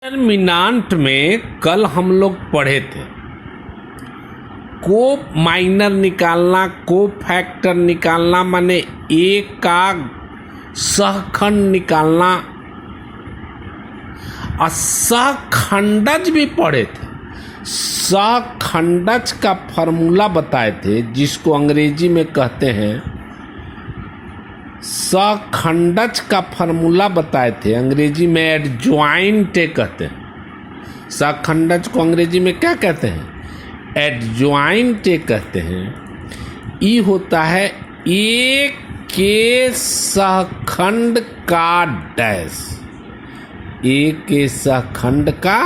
Determinant में कल हम लोग पढ़े थे को माइनर निकालना, को फैक्टर निकालना, माने एक का सहखंड निकालना और सहखंडज भी पढ़े थे। सहखंडज का फॉर्मूला बताए थे जिसको अंग्रेजी में कहते हैं, सहखंडज का फॉर्मूला बताए थे अंग्रेजी में एडजॉइंट कहते हैं। सहखंडज को अंग्रेजी में क्या कहते हैं? एडजॉइंट कहते हैं। ई होता है एक के सहखंड का डैश, एक के सहखंड का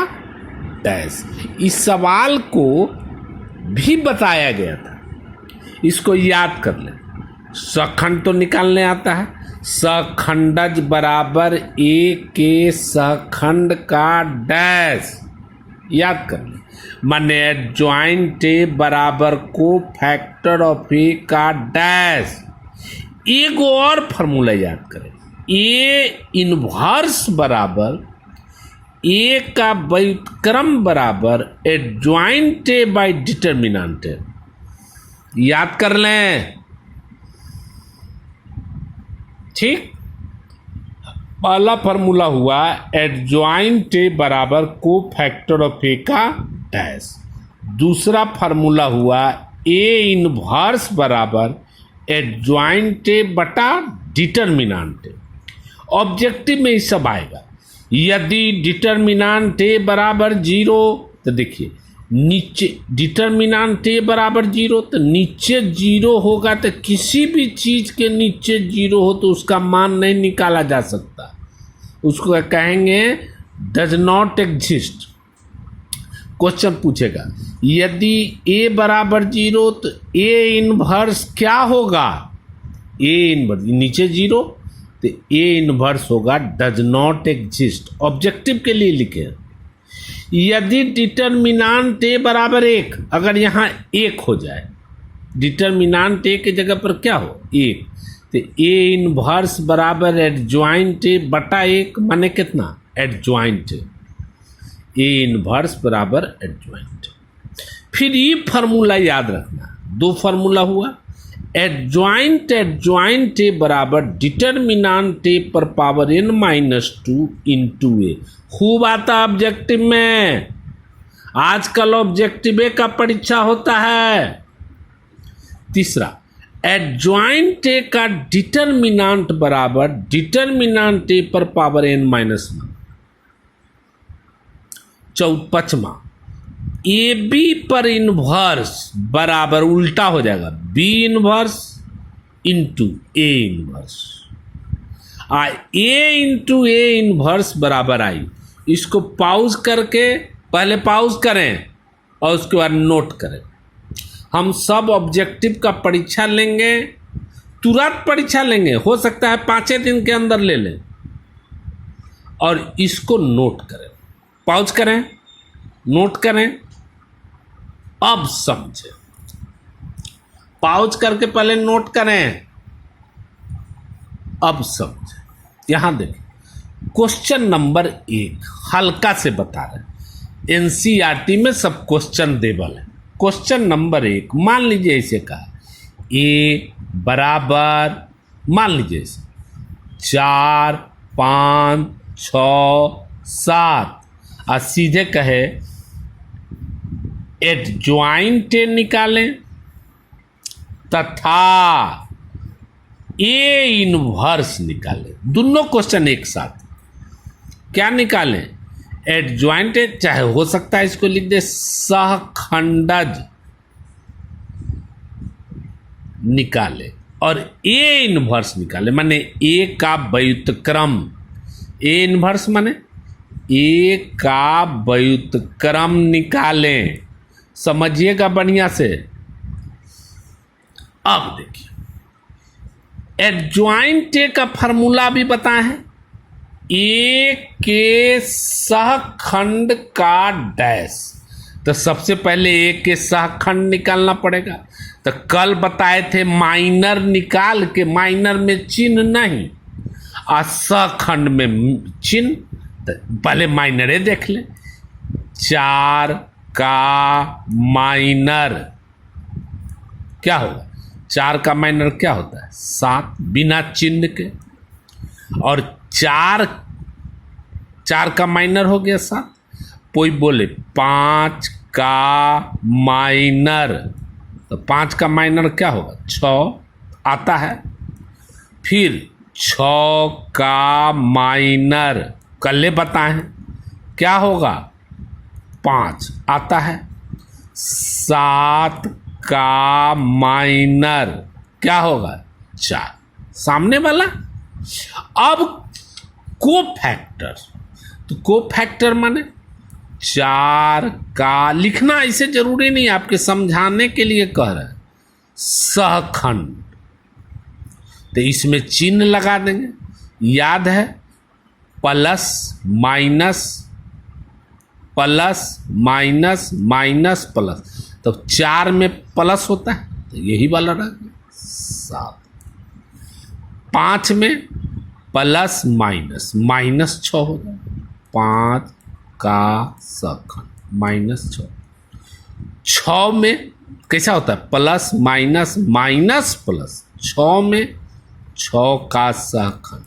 डैश। इस सवाल को भी बताया गया था, इसको याद कर लें। सहखंड तो निकालने आता है, सहखंडज बराबर एक के सहखंड का डैश, याद कर लें। माने एडजॉइंट ए बराबर को फैक्टर ऑफ ए का डैश। एक और फॉर्मूला याद करें, ए इनवर्स बराबर ए का व्युत्क्रम बराबर adjoint A by determinant A, याद कर लें। ठीक, पहला फॉर्मूला हुआ एडजॉइंट ए बराबर को फैक्टर ऑफ ए का डैश। दूसरा फॉर्मूला हुआ ए इनवर्स बराबर एडजॉइंट ए बटा डिटरमिनेंट ए। ऑब्जेक्टिव में ये सब आएगा। यदि डिटरमिनेंट ए बराबर 0 तो देखिए नीचे डिटरमिनेंट ए बराबर 0 तो नीचे 0 होगा, तो किसी भी चीज के नीचे 0 हो तो उसका मान नहीं निकाला जा सकता, उसको कहेंगे डज नॉट एग्जिस्ट। क्वेश्चन पूछेगा यदि ए बराबर 0 तो ए इनवर्स क्या होगा? ए इनवर्स नीचे 0 तो ए इनवर्स होगा डज नॉट एग्जिस्ट। ऑब्जेक्टिव के लिए लिखे यदि डिटरमिनेंट ए बराबर 1, अगर यहाँ 1 हो जाए, डिटरमिनेंट ए की जगह पर क्या हो 1, तो ए इनवर्स बराबर एडजॉइंट ए बटा 1, माने कितना? एडजॉइंट ए इनवर्स बराबर एडजॉइंट। फिर ये फार्मूला याद रखना, दो फार्मूला हुआ एडजॉइंट ए बराबर डिटरमिनेंट ए पर पावर n-2 इंटू ए। खूब आता ऑब्जेक्टिव में, आजकल ऑब्जेक्टिव ए का परीक्षा होता है। तीसरा एडजॉइंट ए का डिटरमिनेंट बराबर डिटरमिनेंट ए पर पावर n-1। पांचवा ए बी पर इनवर्स बराबर उल्टा हो जाएगा B inverse into A inverse, A into A inverse बराबर आई। इसको पॉज करके पहले पॉज करें और उसके बाद नोट करें। हम सब ऑब्जेक्टिव का परीक्षा लेंगे, तुरंत परीक्षा लेंगे, हो सकता है 5 दिन के अंदर ले लें, और इसको नोट करें। पॉज करें, नोट करें, अब समझे। पॉज करके पहले नोट करें, अब समझे। यहां देखिए क्वेश्चन नंबर 1 हल्का से बता रहे, एनसीईआरटी में सब क्वेश्चन देबल है। क्वेश्चन नंबर 1 मान लीजिए इसे कहा ए बराबर, मान लीजिए इसे 4, 5, 6, 7 और सीधे कहे एडजॉइंट ए निकालें तथा ए इनवर्स निकालें। दोनों क्वेश्चन एक साथ क्या निकालें? एडजॉइंट ए, चाहे हो सकता है इसको लिख दे सहखंडज निकाले, और ए इनवर्स निकाले, माने ए का व्युत्क्रम। ए इनवर्स माने ए का व्युत्क्रम निकालें। समझिएगा बढ़िया से। अब देखिए एडजॉइंट ए का फॉर्मूला भी बताए हैं, ए के सहखंड का डैश। तो सबसे पहले ए के सहखंड निकालना पड़ेगा। तो कल बताए थे माइनर निकाल के, माइनर में चिन्ह नहीं और सहखंड में चिन्ह, तो पहले माइनरे देख ले। 4 का माइनर क्या होगा? 4 का माइनर क्या होता है? 7 बिना चिन्ह के। और 4 का माइनर हो गया 7। कोई बोले 5 का माइनर, तो 5 का माइनर क्या होगा? 6 आता है। फिर 6 का माइनर कल बताएं क्या होगा? 5 आता है। 7 का माइनर क्या होगा? 4 सामने वाला। अब कोफैक्टर, तो कोफैक्टर माने 4 का लिखना ऐसे जरूरी नहीं, आपके समझाने के लिए कह रहे हैं। सहखंड, तो इसमें चिन्ह लगा देंगे। याद है plus minus plus minus minus plus, तो 4 में प्लस होता है, तो यही वाला रह गया 7। 5 में प्लस माइनस माइनस 6 हो गया। 5 का सहखंड माइनस 6। 6 में कैसा होता है? Plus minus minus plus. 6 में 6 का सहखंड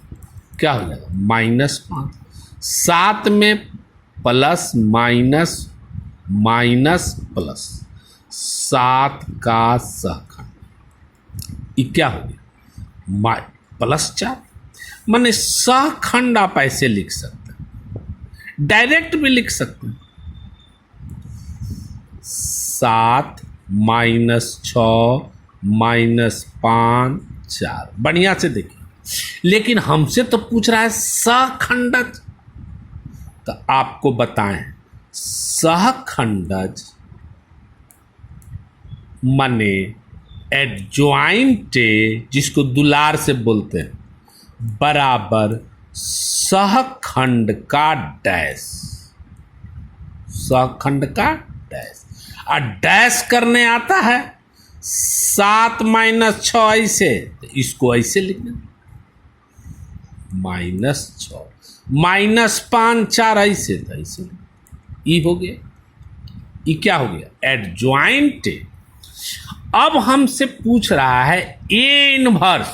क्या हो जाएगा? -5। 7 में प्लस माइनस माइनस प्लस, 7 का सहखंड। ये क्या हो गया? +4। माने सहखंड आप ऐसे लिख सकते हैं, डायरेक्ट भी लिख सकते हैं। 7 -6 -5 4। बढ़िया से देखिए। लेकिन हमसे तो पूछ रहा है सहखंडज, तो आपको बताएं सहखंडज माने एडजॉइंट, जिसको दुलार से बोलते हैं, बराबर सहखंड का डैश। सहखंड का डैश। और डैश करने आता है 7 -6 ऐसे, तो इसको ऐसे लिखना -6 -5 4 ऐसे, तो ऐसे। ई हो गया। ई क्या हो गया? एडजॉइंट। अब हमसे पूछ रहा है ए इनवर्स,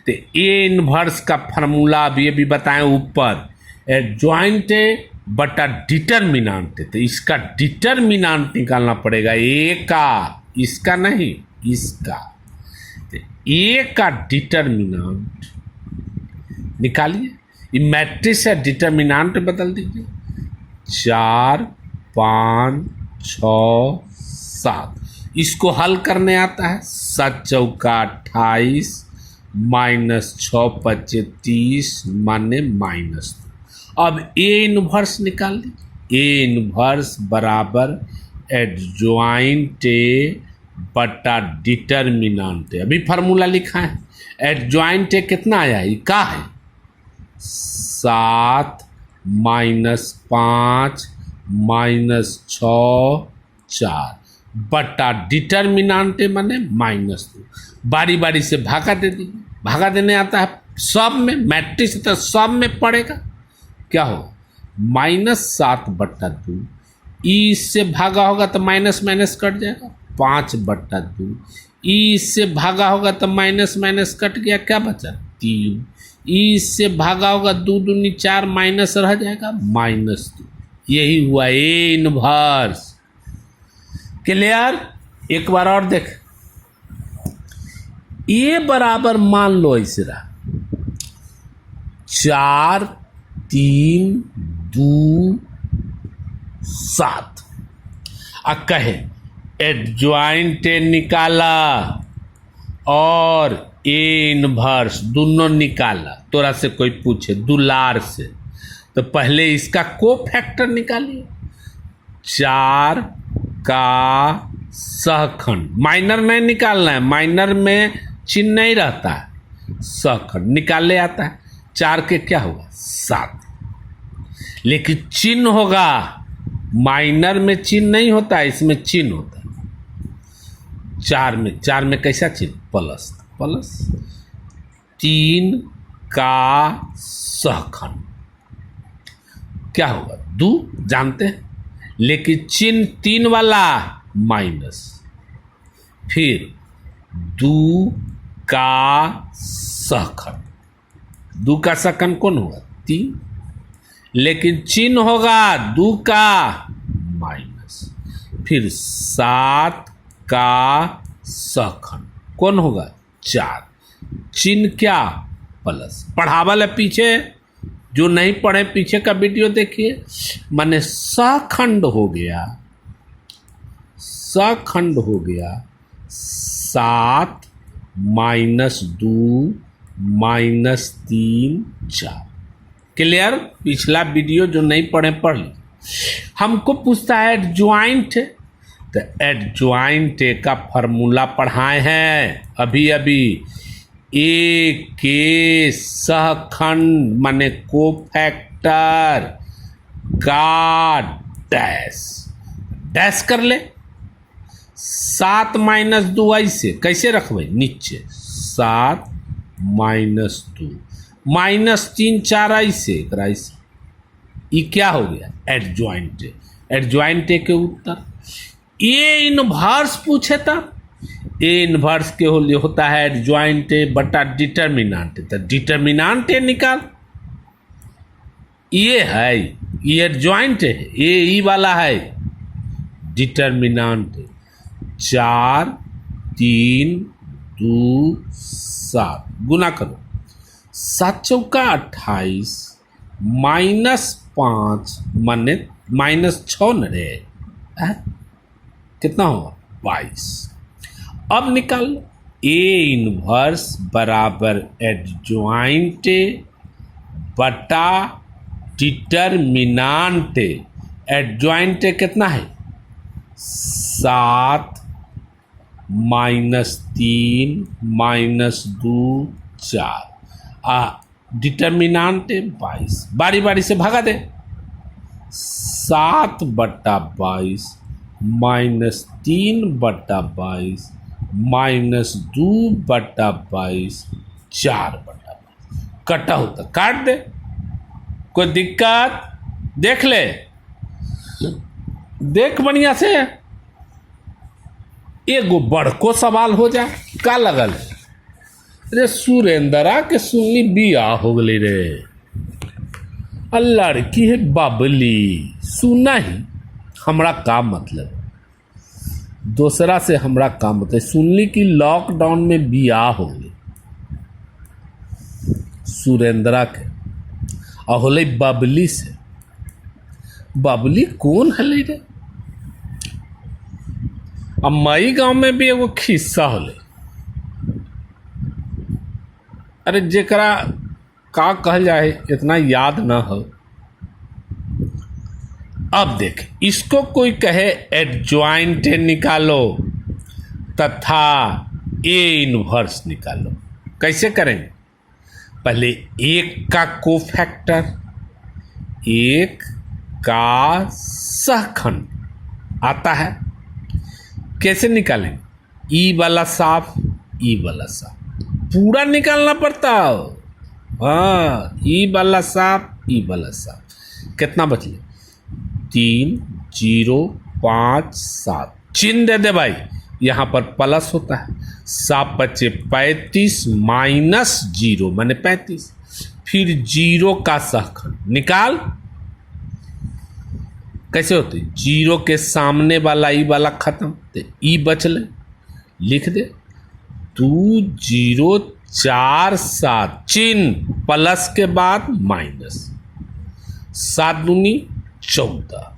तो ए इनवर्स का फॉर्मूला अब ये भी बताएं ऊपर। एडजॉइंट बटा डिटरमिनेंट, तो इसका डिटरमिनेंट निकालना पड़ेगा। ए का, इसका नहीं, इसका। तो ए का डिटरमिनेंट निकालिए। ये मैट्रिक्स है, डिटरमिनेंट बदल दीजिए। 4 5 6 7। इसको हल करने आता है। 7 चौका 28 -6 25 30 माने -2। अब ए इनवर्स निकाल ली। ए इनवर्स बराबर एडजॉइंट बटा डिटरमिनेंट। अभी फार्मूला लिखा है। एडजॉइंट कितना आया? ये का है? 7 -5 -6 4 बटा डिटरमिनेंट माने -2। बारी बारी से भागा दे दीजिए। भागा देने आता है सब में, मैट्रिक्स तो सब में पड़ेगा। क्या होगा? -7/2। ई इससे भागा होगा तो माइनस माइनस कट जाएगा, 5/2। ई इससे भागा होगा तो माइनस माइनस कट गया, क्या बचा? 3। ई इससे भागा होगा 2 दूनी 4, माइनस रह जाएगा -2। यही हुआ ए इनवर्स। क्लियर? एक बार और देख। ए बराबर मान लो ऐसे रहा 4 3 2 7। अब कहे एडजॉइंट निकाला और ए इनवर्स दोनों निकाला। तोरा से कोई पूछे दुलार से, तो पहले इसका कोफैक्टर निकालिए। 4 का सहखंड, माइनर नहीं निकालना है, माइनर में चिन्ह नहीं रहता है, सहखंड निकाले आता है। 4 के क्या होगा? 7। लेकिन चिन्ह होगा, माइनर में चिन्ह नहीं होता है, इसमें चिन्ह होता है। 4 में कैसा चिन्ह? प्लस। प्लस 3 का सहखंड। क्या होगा, दू जानते हैं, लेकिन चिन्ह 3 वाला माइनस, फिर दू का सहखंड, दू का सहखंड कौन होगा 3, लेकिन चिन्ह होगा 2 का माइनस, फिर 7 का सहखंड कौन होगा 4, चिन्ह क्या प्लस। पढ़ावल है पीछे, जो नहीं पढ़े पीछे का वीडियो देखिए। माने सहखंड हो गया, सहखंड हो गया 7 माइनस 2 माइनस 3 4। क्लियर। पिछला वीडियो जो नहीं पढ़े पढ़ लीजिए। हमको पूछता है एडजॉइंट, तो एडजॉइंट का फॉर्मूला पढ़ाए हैं अभी अभी। ए के सहखंड माने कोफैक्टर का डैश, डैश कर ले। 7 माइनस 2 ऐसे कैसे रखबे नीचे, 7 माइनस 2 माइनस 3 4 ऐसे, ये क्या हो गया एडजॉइंट। एडजॉइंट के उत्तर ए इनवर्स पूछे तब, ए इनवर्स के होता है एडजॉइंट बटा डिटर्मिनांट, तो डिटर्मिनांट निकाल। ये है, ये एडजॉइंट है, ये ई वाला है डिटर्मिनांट। 4 3 2 7 गुना करो, 7 चौका 28 माइनस 5 माने माइनस 6 न रे, कितना होगा 22। अब निकाल लो, ए इनवर्स बराबर एडजॉइंट बटा डिटर्मिनांट। एडजॉइंट कितना है 7 माइनस 3 माइनस 2 4, डिटर्मिनांट 22। बारी बारी से भागा दे, 7 बटा 22 माइनस 3 बटा 22 माइनस 2 बटा 22 4 बटा 22, कटा होता काट दे, कोई दिक्कत। देख ले, देख बढ़िया से, एगो बड़को सवाल हो जाए का लगल है। अरे सुरेंद्रा के सुनली बिया हो गई रे, लड़की है बबली, सुना ही हमरा का मतलब, दूसरा से हमरा का मतलब। सुनली कि लॉकडाउन में बियाह हो गई सुरेंद्रा के, और होले बबली से। बबली कौन है रे? अब मई गांव में भी एगो खिस्सा होले, अरे जेकरा का कहल जाए इतना याद ना हो। अब देख, इसको कोई कहे एडजॉइंट निकालो तथा ए इनवर्स निकालो, कैसे करेंगे? पहले एक का कोफैक्टर, एक का सहखंड आता है, कैसे निकालेंगे? ई वाला साफ, ई वाला साफ, पूरा निकालना पड़ता है। हाँ, ई वाला साफ, ई वाला साफ। कितना बचले? 3 0 5 7, चिन्ह दे दे भाई, यहाँ पर प्लस होता है। 7 बचे 35 माइनस 0 माने 35, फिर 0 का सहखंड निकाल। कैसे होते? 0 के सामने वाला ई वाला खत्म, तो ई बचले, लिख दे 2 0 4 7, चिन्ह प्लस के बाद माइनस, 7 दूनी 14,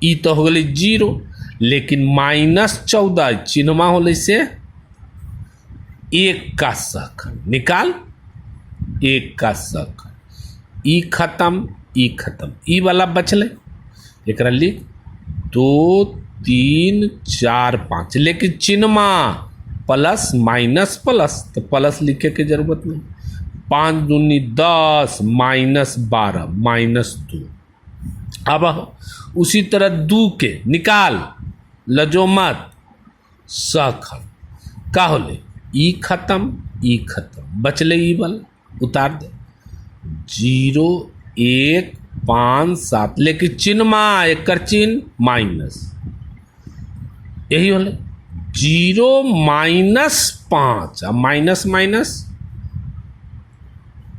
ई तो हो गई 0, लेकिन माइनस 14 चिन्हवा होले से 1 का सहखंड निकाल। 1 का सहखंड, ई खत्म, ई खत्म, ई वाला बचले, एक लिख 2 3 4 5, लेकिन चिन्हवा प्लस माइनस प्लस, तो प्लस लिखे की जरूरत नहीं। 5 दूनी 10 माइनस 12 माइनस 2। अब उसी तरह 2 के निकाल, लजो मत, सहखंड का होले, ई खत्म, ई खत्म, बचले ई वाला, उतार दे 0 1 5 7, लेकिन चिन्हमा एक चिन्ह माइनस, यही होले 0 -5, अब माइनस माइनस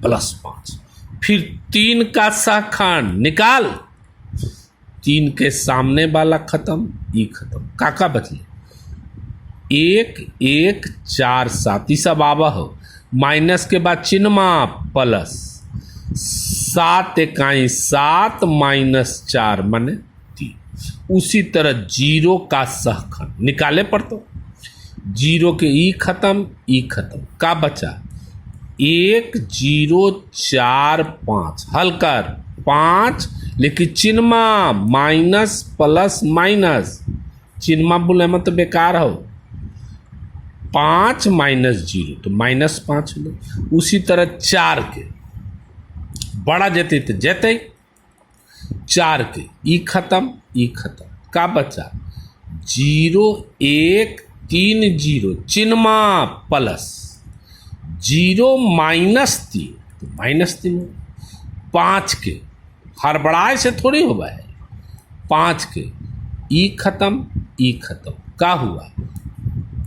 +5। फिर 3 का सहखंड निकाल, 3 के सामने वाला खत्म, ई खत्म, काका बचले 1 1 4 7, ई सब आवा हो, माइनस के बाद चिन्हमा प्लस, 7 इकाई 7 -4 माने 3। उसी तरह 0 का सहखंड निकाले पर तो 0 के ई खत्म, का बचा 1 0 4 5, हल कर 5, लेकिन चिन्हमा माइनस प्लस माइनस, चिन्हमा बोले मत तो बेकार हो, 5 -0 तो -5 हो। उसी तरह 4 के बड़ा जेते तो जेते, 4 के ई खत्म, का बचा 0 1 3 0, चिन्हमा प्लस, 0 -3 तो -3, 5 के हड़बड़ाए से थोड़ी होगा है, 5 के ई खत्म, का हुआ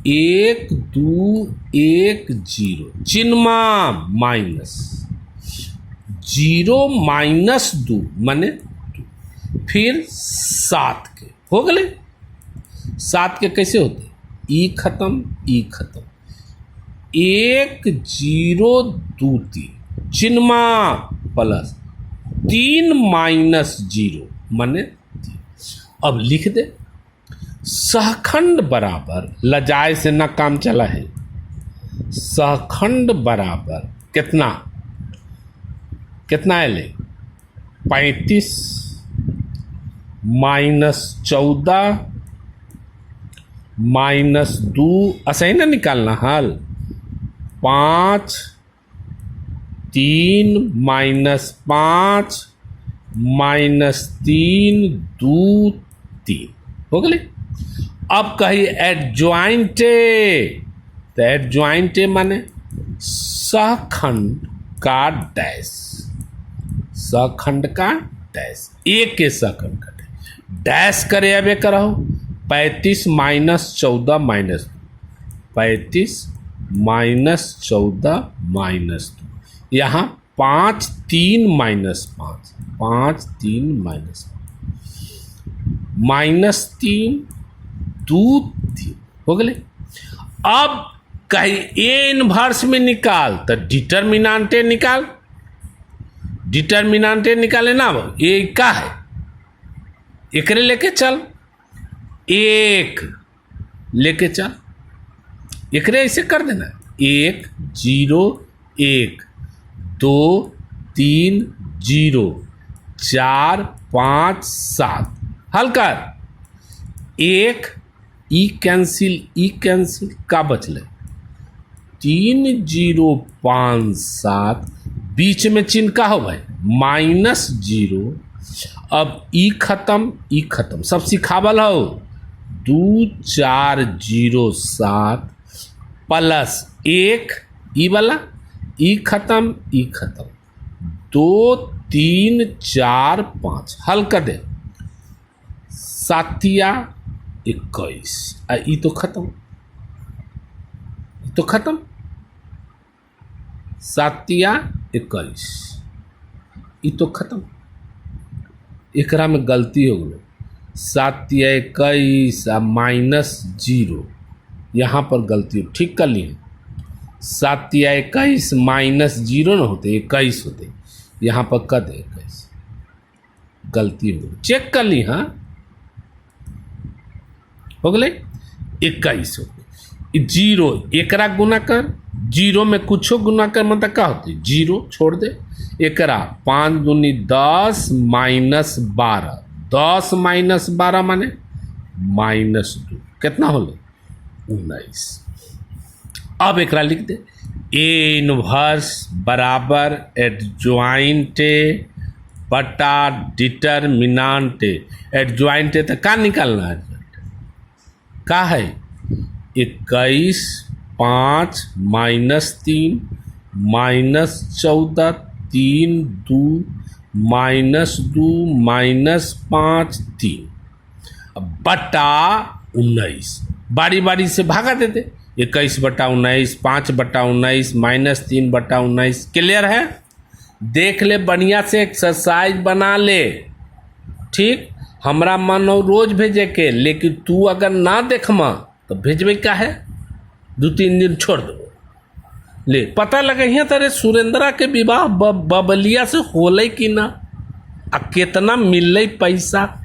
1 2 1 0, चिन्हमा माइनस, 0 -2 माने 2। फिर 7 के हो गए, 7 के कैसे होते, ई खत्म, 1 0 2 3, चिन्हमा प्लस, 3 -0 माने 3। अब लिख दे सहखंड बराबर, लजाए से न काम चला है, सहखंड बराबर कितना है ले 35 -14 -2, ऐसा ही ना निकालना हल, 5 3 -5 -3 2 3 हो गए। अब कही एडजॉइंटे, तो एडजॉइंटे माने सहखंड का डैश, सहखंड का डैश, एक के सहखंड का डैश करे अबे करहो 35 -14 -2, 35 -14 -2, यहाँ 5 3 -5, 5 3 -3 2 3 हो गए। अब कहीं ए इनवर्स में निकाल तो डिटर्मिनांटे निकाल, डिटर्मिनांटे निकाले ना, ये क्या है, एकरे लेके चल, 1 लेके चल, एकरे ऐसे कर देना, 1 0 1 2 3 0 4 5 7, हल कर 1 ई कैंसिल, का बचले 3 0 5 7, बीच में चिन्ह का हो भाई -0, अब ई खत्म, सब सिखावल हो 2 4 0 7 प्लस 1 ई वाला, ई खत्म 2 3 4 5, हल कर दे 7 21, ई तो खत्म, 7 21, ई तो खत्म, एकरा में गलती हो गई, 7 21 -0, यहाँ पर गलती हो, ठीक कर लिए, 7 21 -0 न होते 21 होते, यहाँ पर कर दे 21, गलती हो गई, चेक कर ली, हाँ हो गए 21 हो गए, 0 एकरा गुना कर, 0 में कुछो गुना कर मतलब क्या होती, 0 छोड़ दे, एकरा 5 दूनी 10 -12, 10 -12 माने -2, कितना होले 19। अब एकरा लिख दे ए इनवर्स बराबर एडजॉइंटे बटा डिटर्मिनांटे, एडजॉइंटे तो का निकालना है, का है 21 5 -3 -14 3 2 -2 -5 3 बटा 19। बारी बारी से भागा देते, 21 बटा 19, 5 बटा 19, -3 बटा 19। क्लियर है? देख ले, बढ़िया से एक्सरसाइज बना ले। ठीक, हमरा मन हो रोज भेजे के, लेकिन तू अगर ना देखमा तो भेजबे क्या है, 2-3 दिन छोड़ दो। ले पता लगे यहाँ तेरे सुरेंद्रा के विवाह बबलिया से होले कि ना, आ कितना मिल पैसा।